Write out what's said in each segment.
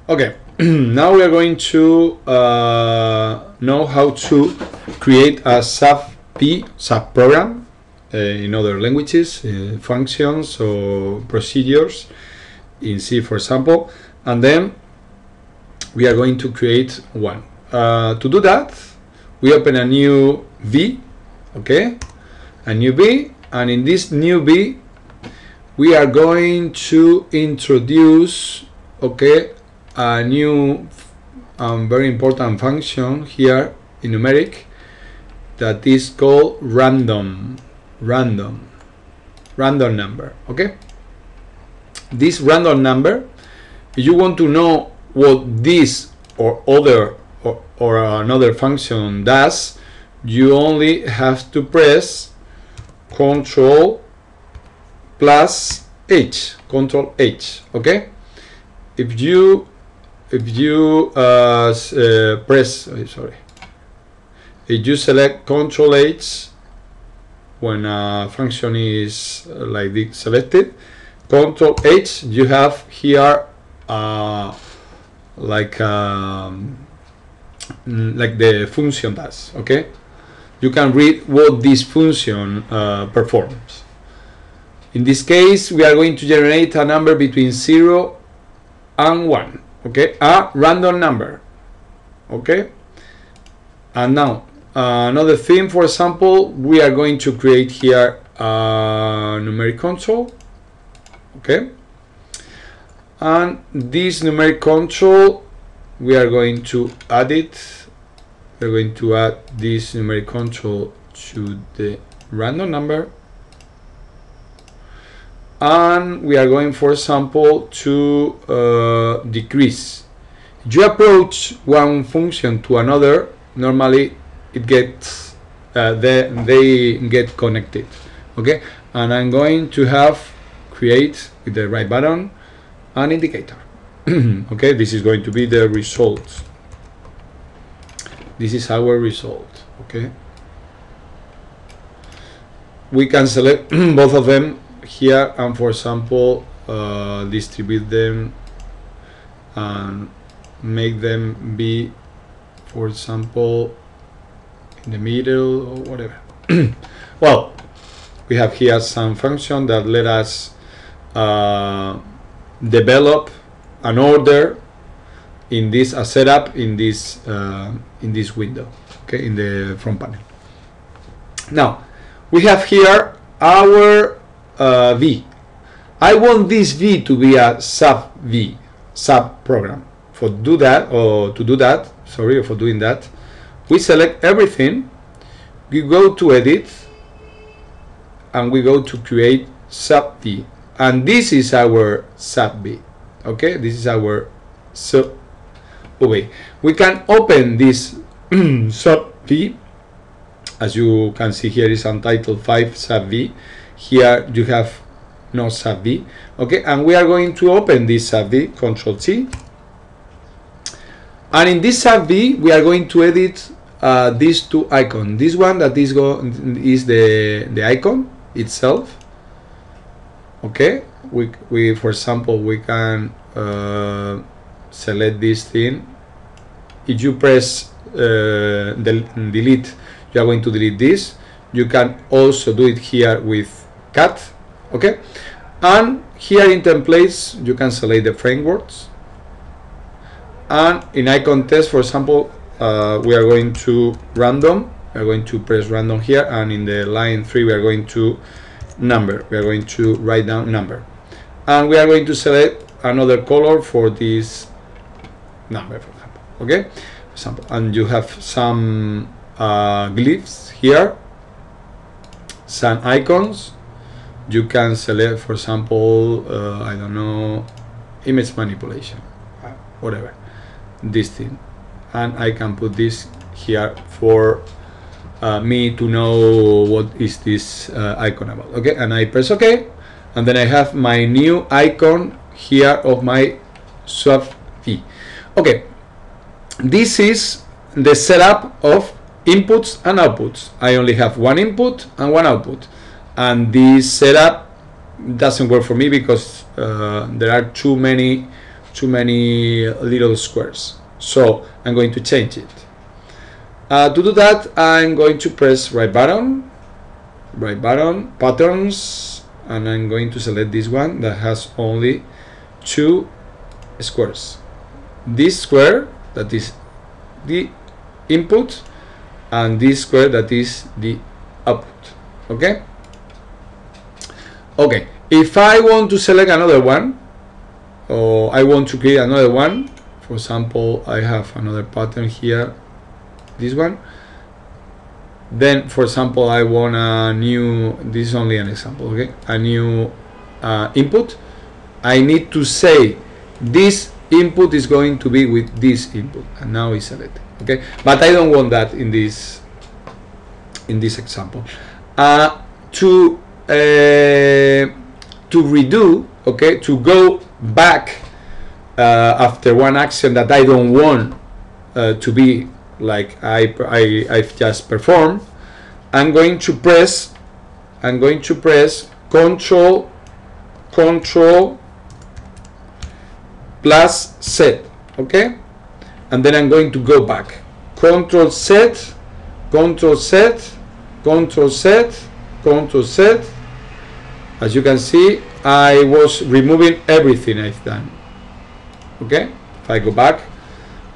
Okay, now we are going to know how to create a subprogram in other languages, functions or procedures in C, for example, and then we are going to create one. To do that, we open a new V, okay, a new V, and in this new V, we are going to introduce, okay, a new very important function here in numeric that is called random number. Okay, this random number, if you want to know what this or other or another function does, you only have to press Control plus H, Control H. Okay, if you if you select Control H when a function is like this selected, Control H, you have here like the function does. Okay, you can read what this function performs. In this case, we are going to generate a number between 0 and 1. Okay, a random number. Okay, and now another thing, for example, we are going to create here a numeric control. Okay, and this numeric control, we are going to add it. We're going to add this numeric control to the random number, and we are going, for example, to decrease. If you approach one function to another, normally it gets they get connected. Okay, and I'm going to have create with the right button an indicator. Okay, this is going to be the result. This is our result. Okay, we can select both of them here and, for example, distribute them and make them be, for example, in the middle or whatever. Well, we have here some function that let us develop an order in this setup in this window, okay, in the front panel. Now we have here our V. I want this V to be a sub program. For doing that, we select everything, we go to edit, and we go to create sub V, and this is our sub V. Okay, this is our sub. Okay, we can open this sub V. As you can see here, is untitled 5 sub V. Here you have no sub V. Okay, and we are going to open this sub V, Control C, and in this sub V we are going to edit these two icons. This one that is the icon itself. Okay, we for example, we can select this thing. If you press delete, you are going to delete this. You can also do it here with cat. Okay, and here in templates you can select the frameworks, and in icon test, for example, we are going to random. We are going to press random here, and in the line 3 we are going to number. We are going to write down number, and we are going to select another color for this number, for example. Okay, for example, and you have some glyphs here, some icons. You can select, for example, I don't know, image manipulation, whatever, this thing, and I can put this here for me to know what is this icon about. Okay, and I press OK, and then I have my new icon here of my sub V. Okay, this is the setup of inputs and outputs. I only have one input and one output, and this setup doesn't work for me because there are too many little squares. So I'm going to change it. To do that, I'm going to press right button, patterns, and I'm going to select this one that has only 2 squares. This square, that is the input, and this square, that is the output. Okay. Okay. If I want to select another one, or I want to create another one, for example, I have another pattern here, this one. Then, for example, I want a new, this is only an example, okay, a new input. I need to say this input is going to be with this input, and now it's selected, okay. But I don't want that in this example. To redo, okay, to go back after one action that I don't want to be like I've just performed, I'm going to press Control plus set, okay, and then I'm going to go back. Control set, Control set, Control set, Control set. As you can see, I was removing everything I've done. Okay, if I go back,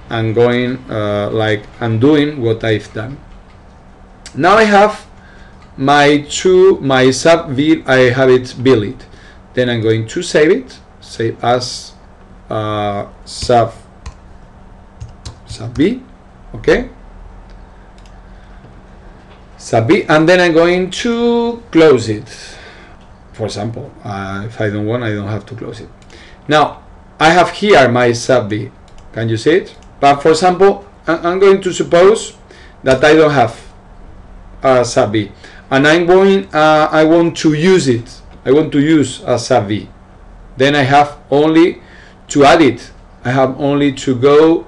I'm going like undoing what I've done. Now I have my sub v. I have it built. Then I'm going to save it. Save as sub v. Okay, sub v, and then I'm going to close it. For example, if I don't want, I don't have to close it. Now I have here my sub v. Can you see it? But for example, I'm going to suppose that I don't have a sub v, and I want to use it. I want to use a sub v. Then I have only to add it. I have only to go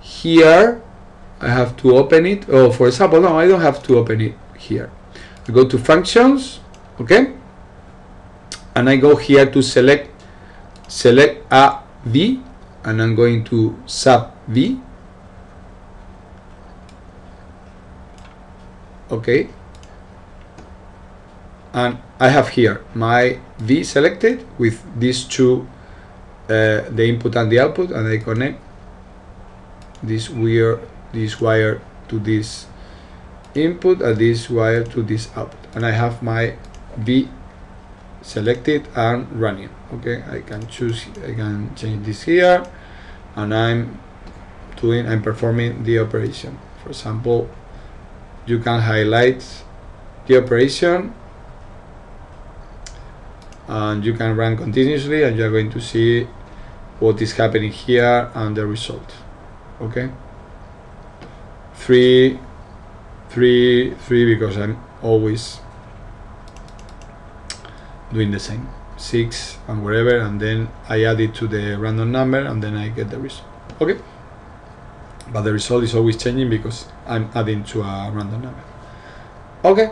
here. I have to open it. Oh, for example, no, I don't have to open it here. I go to functions, okay, and I go here to select a v, and I'm going to sub v. Okay, and I have here my v selected with these two, the input and the output, and I connect this wire to this input and this wire to this output, and I have my v selected and running. Okay, I can change this here, and I'm performing the operation. For example, you can highlight the operation and you can run continuously, and you're going to see what is happening here and the result. Okay, 3 because I'm always doing the same, 6 and whatever, and then I add it to the random number, and then I get the result. Okay, but the result is always changing because I'm adding to a random number. Okay.